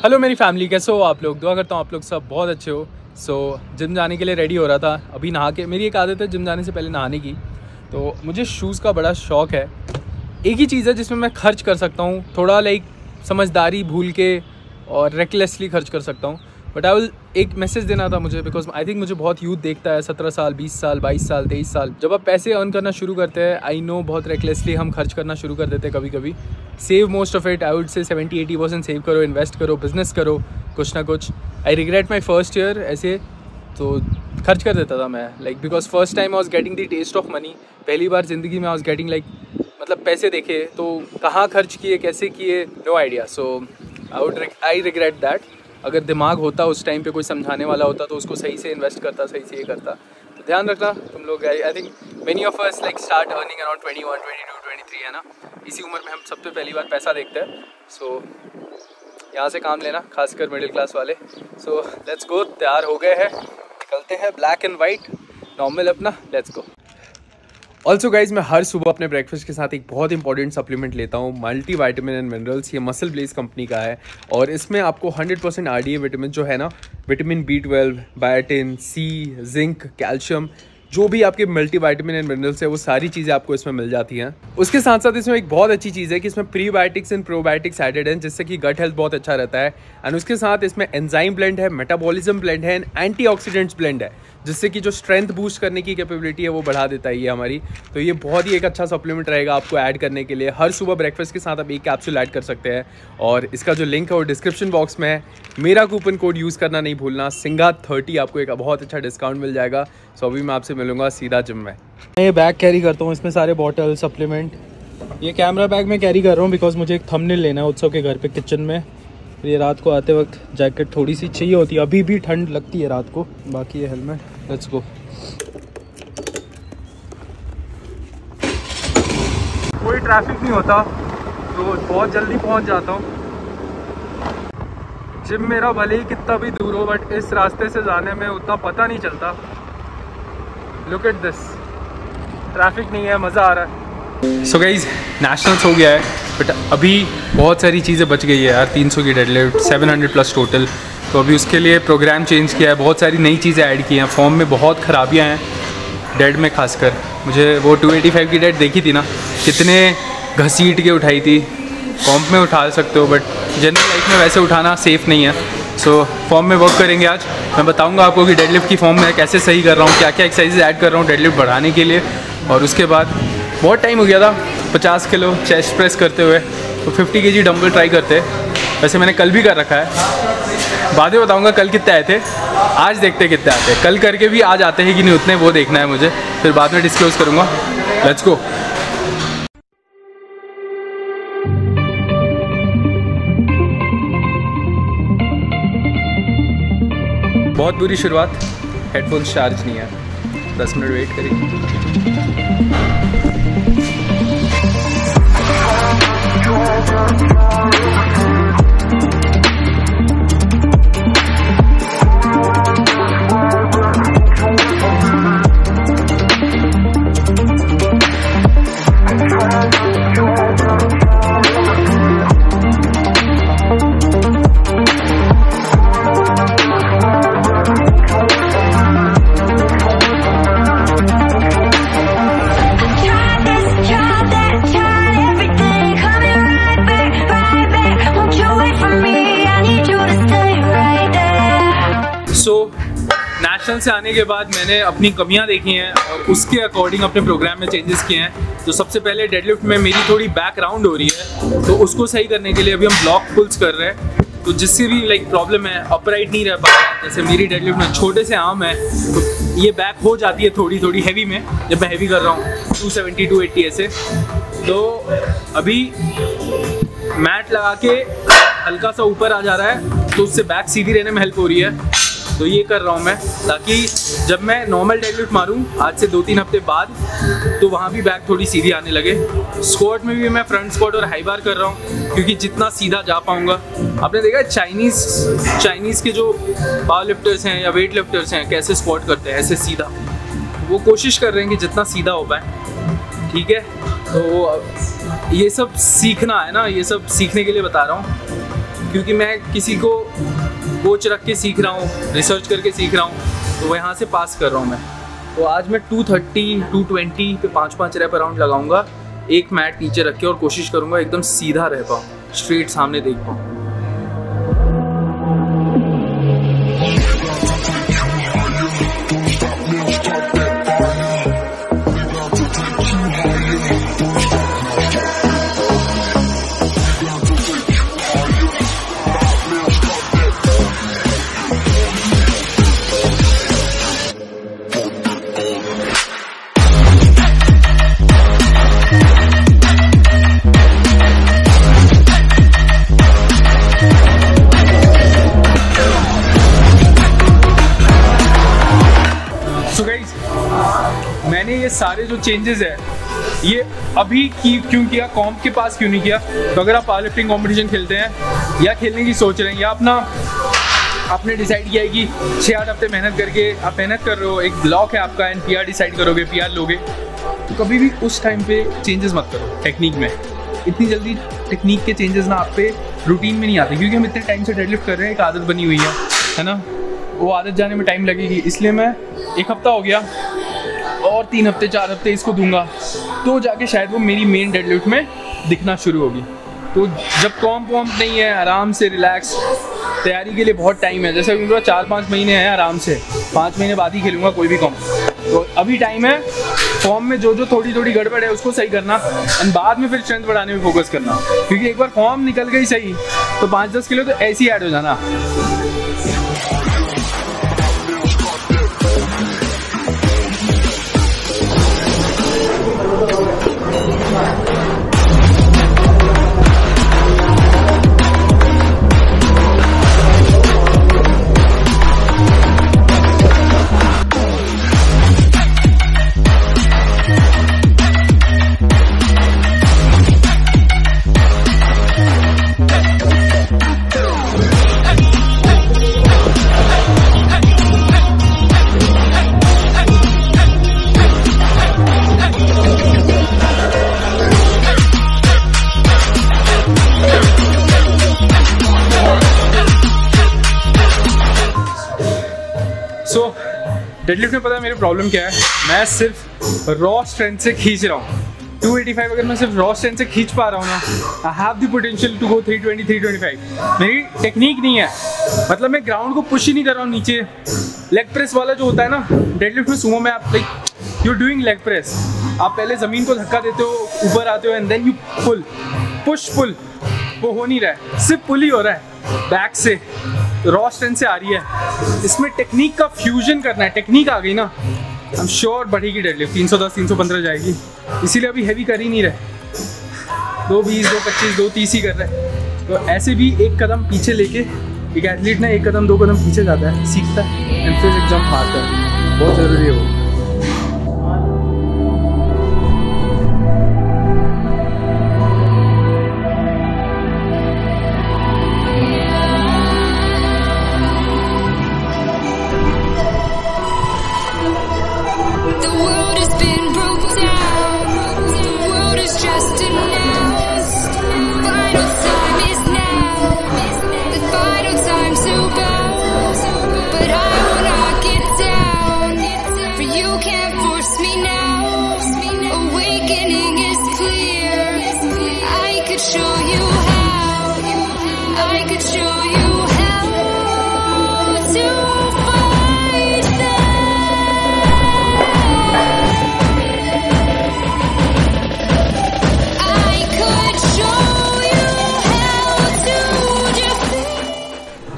Hello मेरी family, कैसे हो आप लोग? दुआ करता हूँ आप लोग सब बहुत अच्छे हो। जिम जाने के लिए रेडी हो रहा था अभी नहा के। मेरी एक आदत है जिम जाने से पहले नहाने की, तो मुझे शूज़ का बड़ा शौक़ है। एक ही चीज़ है जिसमें मैं खर्च कर सकता हूँ, थोड़ा समझदारी भूल के और रेकलेसली खर्च कर सकता हूँ। बट आई विल एक मैसेज देना था मुझे, बिकॉज आई थिंक मुझे बहुत यूथ देखता है, 17 साल 20 साल 22 साल 23 साल। जब आप पैसे अर्न करना शुरू करते हैं, आई नो बहुत रेकलेसली हम खर्च करना शुरू कर देते हैं कभी कभी। Save most of it, I would say 70-80% save करो, इन्वेस्ट करो, बिजनेस करो, कुछ ना कुछ। I regret my first year ऐसे तो खर्च कर देता था मैं, because first time I was getting the test of money. पहली बार ज़िंदगी में आई वॉज गेटिंग मतलब पैसे देखे तो कहाँ खर्च किए, कैसे किए, no idea. So I regret that. अगर दिमाग होता उस टाइम पे, कोई समझाने वाला होता तो उसको सही से इन्वेस्ट करता, सही से ये करता। तो ध्यान रखना तुम लोग। I think many of us start earning around 21, 22, 23 है ना। इसी उम्र में हम सबसे पहली बार पैसा देखते हैं। सो यहाँ से काम लेना, खासकर मिडिल क्लास वाले। सो लेट्स गो, तैयार हो गए हैं, निकलते हैं। ब्लैक एंड वाइट नॉर्मल अपना, लेट्स गो। ऑल्सो गाइज, मैं हर सुबह अपने ब्रेकफास्ट के साथ एक बहुत इंपॉर्टेंट सप्लीमेंट लेता हूँ, मल्टी वाइटामिन एंड मिनरल्स। ये मसल ब्लेज कंपनी का है और इसमें आपको 100% RDA विटामिन जो है ना, vitamin B12, biotin, C, zinc, calcium, जो भी आपके मल्टी वाइटामिन एंड मिनरल्स है वो सारी चीज़ें आपको इसमें मिल जाती हैं। उसके साथ साथ इसमें एक बहुत अच्छी चीज़ है कि इसमें प्रीबायोटिक्स एंड प्रोबायोटिक्स एडेड हैं, जिससे कि गट हेल्थ बहुत अच्छा रहता है। एंड उसके साथ इसमें एंजाइम ब्लेंड है, मेटाबॉलिज्म ब्लेंड है एंड एंटीऑक्सीडेंट्स ब्लेंड है, जिससे कि जो स्ट्रेंथ बूस्ट करने की कैपेबिलिटी है वो बढ़ा देता है ये हमारी। तो ये बहुत ही एक अच्छा सप्लीमेंट रहेगा आपको ऐड करने के लिए। हर सुबह ब्रेकफास्ट के साथ आप एक कैप्सूल ऐड कर सकते हैं और इसका जो लिंक है वो डिस्क्रिप्शन बॉक्स में है। मेरा कूपन कोड यूज़ करना नहीं भूलना, सिंगा30, आपको एक बहुत अच्छा डिस्काउंट मिल जाएगा। सो अभी मैं आपसे मिलूंगा सीधा जिम में। मैं ये बैग कैरी करता हूँ, इसमें सारे बॉटल, सप्लीमेंट। ये कैमरा बैग मैं कैरी कर रहा हूँ बिकॉज मुझे एक थंबनेल लेना है उत्सव के घर पे किचन में। ये रात को आते वक्त जैकेट थोड़ी सी चाहिए होती है, अभी भी ठंड लगती है रात को। बाकी ये हेलमेट, लेट्स गो। कोई ट्रैफिक नहीं होता तो बहुत जल्दी पहुंच जाता हूँ। जिम मेरा भले ही कितना भी दूर हो, बट इस रास्ते से जाने में उतना पता नहीं चलता। लुक एट दिस, ट्रैफिक नहीं है, मज़ा आ रहा है। सो गाइज, नेशनल्स हो गया है, बट अभी बहुत सारी चीज़ें बच गई है यार। 300 की डेडलिफ्ट, 700+ टोटल। तो अभी उसके लिए प्रोग्राम चेंज किया है, बहुत सारी नई चीज़ें ऐड की हैं। फॉर्म में बहुत ख़राबियाँ हैं, डेड में खासकर। मुझे वो 285 की डेड देखी थी ना, कितने घसीट के उठाई थी। कॉम्प में उठा सकते हो बट जनरल लाइफ में वैसे उठाना सेफ़ नहीं है। सो फॉर्म में वर्क करेंगे आज। मैं बताऊंगा आपको कि डेडलिफ्ट की फॉर्म में कैसे सही कर रहा हूँ, क्या क्या एक्सरसाइजेज ऐड कर रहा हूँ डेडलिफ्ट बढ़ाने के लिए। और उसके बाद बहुत टाइम हो गया था 50 किलो चेस्ट प्रेस करते हुए, तो 50 kg डंबल ट्राई करते। वैसे मैंने कल भी कर रखा है, बाद में बताऊंगा कल कितने आए थे। आज देखते कितने आते हैं, कल करके भी आज आते हैं कि नहीं उतने, वो देखना है मुझे, फिर बाद में डिस्क्लोज करूँगा। Let's go. बहुत बुरी शुरुआत, हेडफोन्स चार्ज नहीं है, 10 मिनट वेट करिए। नेशनल से आने के बाद मैंने अपनी कमियां देखी हैं और उसके अकॉर्डिंग अपने प्रोग्राम में चेंजेस किए हैं। तो सबसे पहले डेडलिफ्ट में मेरी थोड़ी बैक राउंड हो रही है, तो उसको सही करने के लिए अभी हम ब्लॉक पुल्स कर रहे हैं। तो जिससे भी प्रॉब्लम है, अपराइट नहीं रह पाता, जैसे मेरी डेडलिफ्ट में छोटे से आर्म है तो ये बैक हो जाती है थोड़ी थोड़ी हैवी में, जब मैं हैवी कर रहा हूँ 270 280 ऐसे। तो अभी मैट लगा के हल्का सा ऊपर आ जा रहा है, तो उससे बैक सीधी रहने में हेल्प हो रही है। तो ये कर रहा हूँ मैं, ताकि जब मैं नॉर्मल डेडलिफ्ट मारूँ आज से 2-3 हफ्ते बाद, तो वहाँ भी बैक थोड़ी सीधी आने लगे। स्क्वाट में भी मैं फ्रंट स्क्वाट और हाई बार कर रहा हूँ, क्योंकि जितना सीधा जा पाऊँगा। आपने देखा चाइनीज़ के जो पावर लिफ्टर्स हैं या वेट लिफ्टर्स हैं कैसे स्क्वाट करते हैं, ऐसे सीधा। वो कोशिश कर रहे हैं कि जितना सीधा हो पाए, ठीक है। तो ये सब सीखना है ना, ये सब सीखने के लिए बता रहा हूँ। क्योंकि मैं किसी को कोच रख के सीख रहा हूँ, रिसर्च करके सीख रहा हूँ, तो यहाँ से पास कर रहा हूँ मैं। तो आज मैं 230, 220 पे 5-5 रैप अराउंड लगाऊंगा, एक मैट नीचे रख के, और कोशिश करूंगा एकदम सीधा रह पाऊँ, स्ट्रेट सामने देख पाऊँ। मैंने ये सारे जो चेंजेस है ये अभी क्यों किया, कॉम्प के पास क्यों नहीं किया? तो अगर आप पावर लिफ्टिंग कॉम्पिटिशन खेलते हैं या खेलने की सोच रहे हैं, या आपने डिसाइड किया है कि 6-8 हफ्ते मेहनत करके आप मेहनत कर रहे हो, एक ब्लॉक है आपका एंड PR डिसाइड करोगे, PR लोगे, तो कभी भी उस टाइम पे चेंजेस मत करो टेक्निक में। इतनी जल्दी टेक्निक के चेंजेस ना आप पे रूटीन में नहीं आते, क्योंकि हम इतने टाइम से डेडलिफ्ट कर रहे हैं, एक आदत बनी हुई है ना, वो आदत जाने में टाइम लगेगी। इसलिए मैं 1 हफ्ता हो गया और 3 हफ्ते 4 हफ्ते इसको दूंगा, तो जाके शायद वो मेरी मेन डेडलिफ्ट में दिखना शुरू होगी। तो जब कॉम्प वॉम्प नहीं है, आराम से रिलैक्स, तैयारी के लिए बहुत टाइम है। जैसे मेरे 4-5 महीने हैं आराम से, 5 महीने बाद ही खेलूंगा कोई भी कॉम्प, तो अभी टाइम है। फॉर्म में जो थोड़ी गड़बड़ है उसको सही करना, एंड बाद में फिर स्ट्रेंथ बढ़ाने में फोकस करना, क्योंकि एक बार फॉर्म निकल गई सही तो 5-10 किलो तो ऐसे ही ऐड हो जाना। डेडलिफ्ट में पता है मेरी प्रॉब्लम क्या है, मैं सिर्फ रॉ स्ट्रेंथ से खींच रहा हूँ। 285 अगर मैं सिर्फ रॉ स्ट्रेंथ से खींच पा रहा हूँ ना, I have the potential to go 320, 325। मेरी टेक्निक नहीं है, मतलब मैं ग्राउंड को पुश ही नहीं कर रहा हूँ नीचे। लेग प्रेस वाला जो होता है ना डेडलिफ्ट में, सुमो में आप like you doing leg press, आप पहले ज़मीन को धक्का देते हो, ऊपर आते हो and then you pull, push pull, वो हो नहीं रहा है, सिर्फ पुल ही हो रहा है बैक से, रॉ स्ट्रेंथ से आ रही है। इसमें टेक्निक का फ्यूजन करना है, टेक्निक आ गई ना, आई एम श्योर बढ़ेगी डेडलिफ्ट, 310, 315 जाएगी। इसीलिए अभी हैवी कर ही नहीं रहे, 220, 225, 230 ही कर रहे। तो ऐसे भी एक कदम पीछे लेके एक एथलीट ना 1 कदम 2 कदम पीछे जाता है, सीखता है एंड फिर एक जंप मारता है, बहुत ज़रूरी है वो।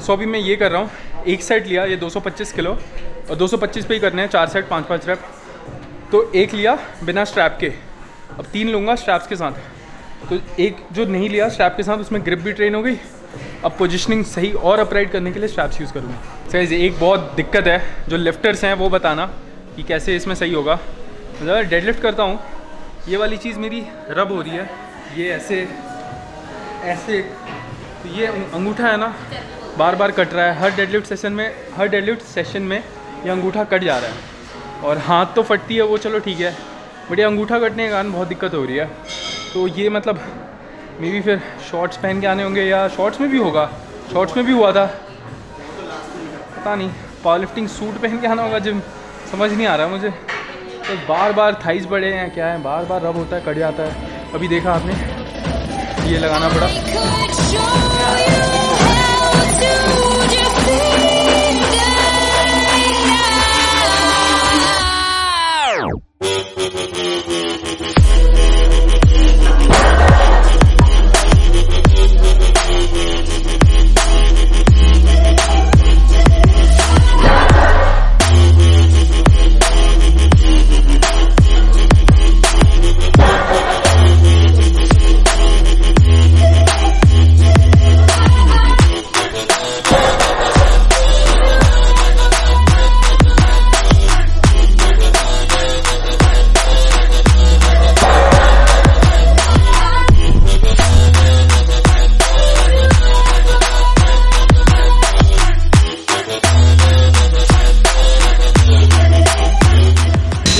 सो अभी मैं ये कर रहा हूँ, एक सेट लिया, ये 225 किलो और 225 पे ही करने हैं, 4 सेट 5-5 रैप। तो एक लिया बिना स्ट्रैप के, अब 3 लूँगा स्ट्रैप्स के साथ। तो एक जो नहीं लिया स्ट्रैप के साथ, उसमें ग्रिप भी ट्रेन हो गई। अब पोजीशनिंग सही और अपराइट करने के लिए स्ट्रैप्स यूज़ करूँगा। सही, एक बहुत दिक्कत है, जो लिफ्टर्स हैं वो बताना कि कैसे इसमें सही होगा। मतलब डेडलिफ्ट करता हूँ, ये वाली चीज़ मेरी रब हो रही है, ये ऐसे ऐसे, तो ये अंगूठा है ना बार बार कट रहा है। हर डेडलिफ्ट सेशन में ये अंगूठा कट जा रहा है। और हाथ तो फटती है वो चलो ठीक है, बट ये अंगूठा कटने के कारण बहुत दिक्कत हो रही है। तो ये मतलब मे बी फिर शॉर्ट्स पहन के आने होंगे, या शॉर्ट्स में भी होगा शॉर्ट्स में भी हुआ था, पता नहीं पावर लिफ्टिंग सूट पहन के आना होगा जिम, समझ नहीं आ रहा मुझे। तो बार बार थाइस बड़े हैं क्या है, बार बार रब होता है, कट जाता है। अभी देखा आपने ये लगाना पड़ा।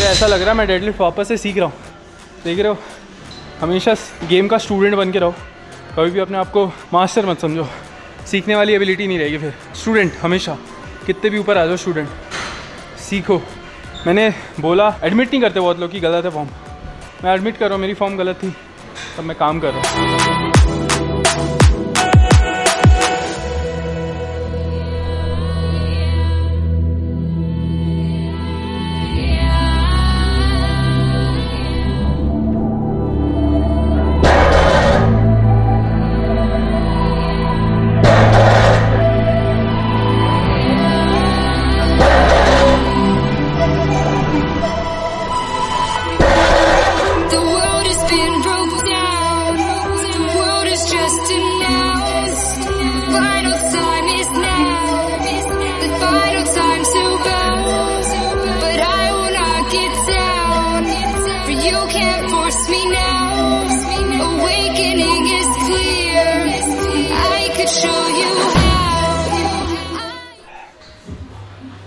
ऐसा लग रहा है मैं डेडलिफ्ट वापस से सीख रहा हूँ। देख रहे हो, हमेशा गेम का स्टूडेंट बन के रहो, कभी भी अपने आप को मास्टर मत समझो, सीखने वाली एबिलिटी नहीं रहेगी फिर। स्टूडेंट हमेशा, कितने भी ऊपर आ जाओ स्टूडेंट, सीखो। मैंने बोला, एडमिट नहीं करते बहुत लोग कि गलत है फॉर्म, मैं एडमिट कर रहा हूँ मेरी फॉर्म गलत थी, तब मैं काम कर रहा हूँ।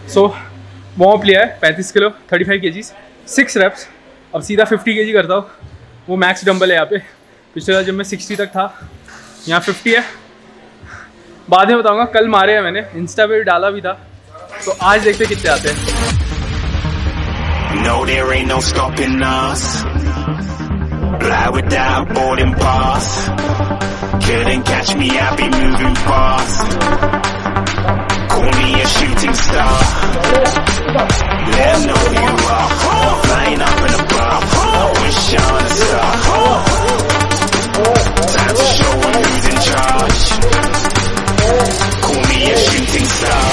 सो वार्म अप लिया है 35 किलो 35 kgs 6 reps। अब सीधा 50 kg करता हूँ, वो मैक्स डंबल है यहाँ पे। पिछले बार जब मैं 60 तक था, यहाँ 50 है। बाद में बताऊँगा, कल मारे हैं मैंने, इंस्टा पे डाला भी था, तो आज देखते कितने आते हैं। No, there ain't no stopping us. Fly without boarding pass. Couldn't catch me, I'll be moving fast. Call me a shooting star. Let them know who you are. Flying up in a bar. Wish on a star. Time to show them who's in charge. Call me a shooting star.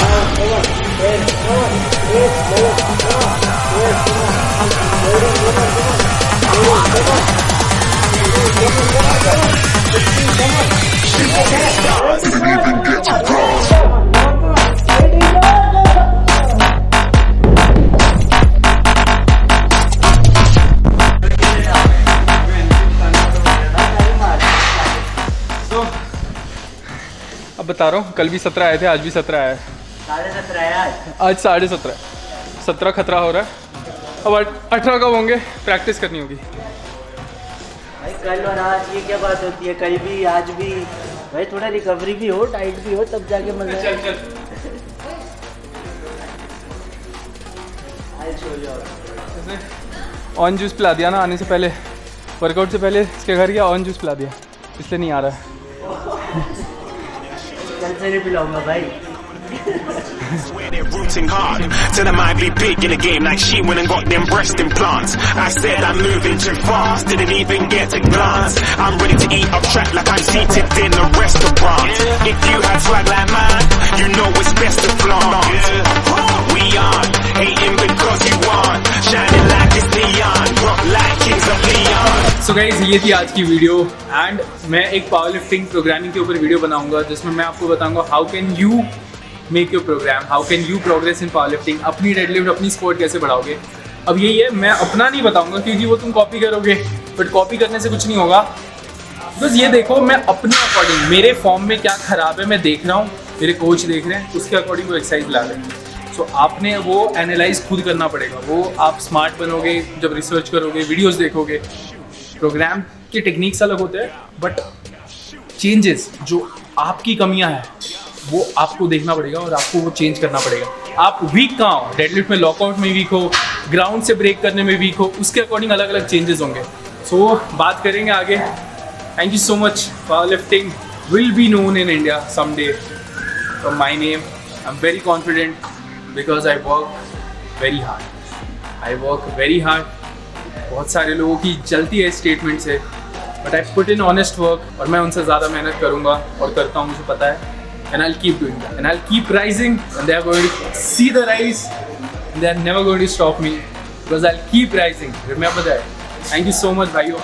अब बता रहा हूँ, कल भी 17 आए थे, आज भी 17 आए। 17.5 है आज 17.5, 17 खतरा हो रहा है। अब 18 कब होंगे, प्रैक्टिस करनी होगी भाई। कल और आज ये क्या बात होती है, कल भी आज भी भाई, थोड़ा रिकवरी भी हो, टाइट भी हो, तब जाके मजा है। चल ऑन जूस पिला दिया ना आने से पहले, वर्कआउट से पहले इसके घर गया, ऑन जूस पिला दिया, इसलिए नहीं आ रहा है। कल से नहीं पिलाऊंगा भाई। They're rooting hard, tell them I'd be big in the game like she went and got them breast implants. I said I'm moving too fast, didn't even get a glance. I'm ready to eat up track like I'm seated in a restaurant. If you had swag like mine, you know it's best to flaunt. We aren't hating because you want, shining like it's neon, rock like kings of Leon. So guys, ये थी आज की video and मैं एक power lifting programming के ऊपर video बनाऊंगा जिसमें मैं आपको बताऊंगा how can you make your program, how can you progress in power lifting, अपनी डेडलिफ्ट, अपनी स्पोर्ट कैसे बढ़ाओगे। अब यही है, मैं अपना नहीं बताऊंगा क्योंकि वो तुम कॉपी करोगे, बट कॉपी करने से कुछ नहीं होगा। बस ये देखो, मैं अपने अकॉर्डिंग, मेरे फॉर्म में क्या खराब है मैं देख रहा हूँ, मेरे कोच देख रहे हैं, उसके अकॉर्डिंग वो एक्सरसाइज ला रहे हैं। सो आपने वो एनालाइज खुद करना पड़ेगा, वो आप स्मार्ट बनोगे जब रिसर्च करोगे, वीडियोज़ देखोगे। प्रोग्राम के टेक्निक्स अलग होते हैं, बट चेंजेस जो आपकी कमियां हैं वो आपको देखना पड़ेगा और आपको वो चेंज करना पड़ेगा। आप वीक कहाँ हो, डेडलिफ्ट में लॉकआउट में वीक हो, ग्राउंड से ब्रेक करने में वीक हो, उसके अकॉर्डिंग अलग अलग चेंजेस होंगे। सो बात करेंगे आगे। Thank you so much. Power lifting will be known in India someday from my name. I'm very confident because I work very hard. I work very hard. बहुत सारे लोगों की चलती है स्टेटमेंट से, but I put in honest work और मैं उनसे ज़्यादा मेहनत करूँगा और करता हूँ, मुझे पता है। And I'll keep doing that. And I'll keep rising, and they are going to see the rise, and they are never going to stop me because I'll keep rising. Remember that. Thank you so much, bhaiyo.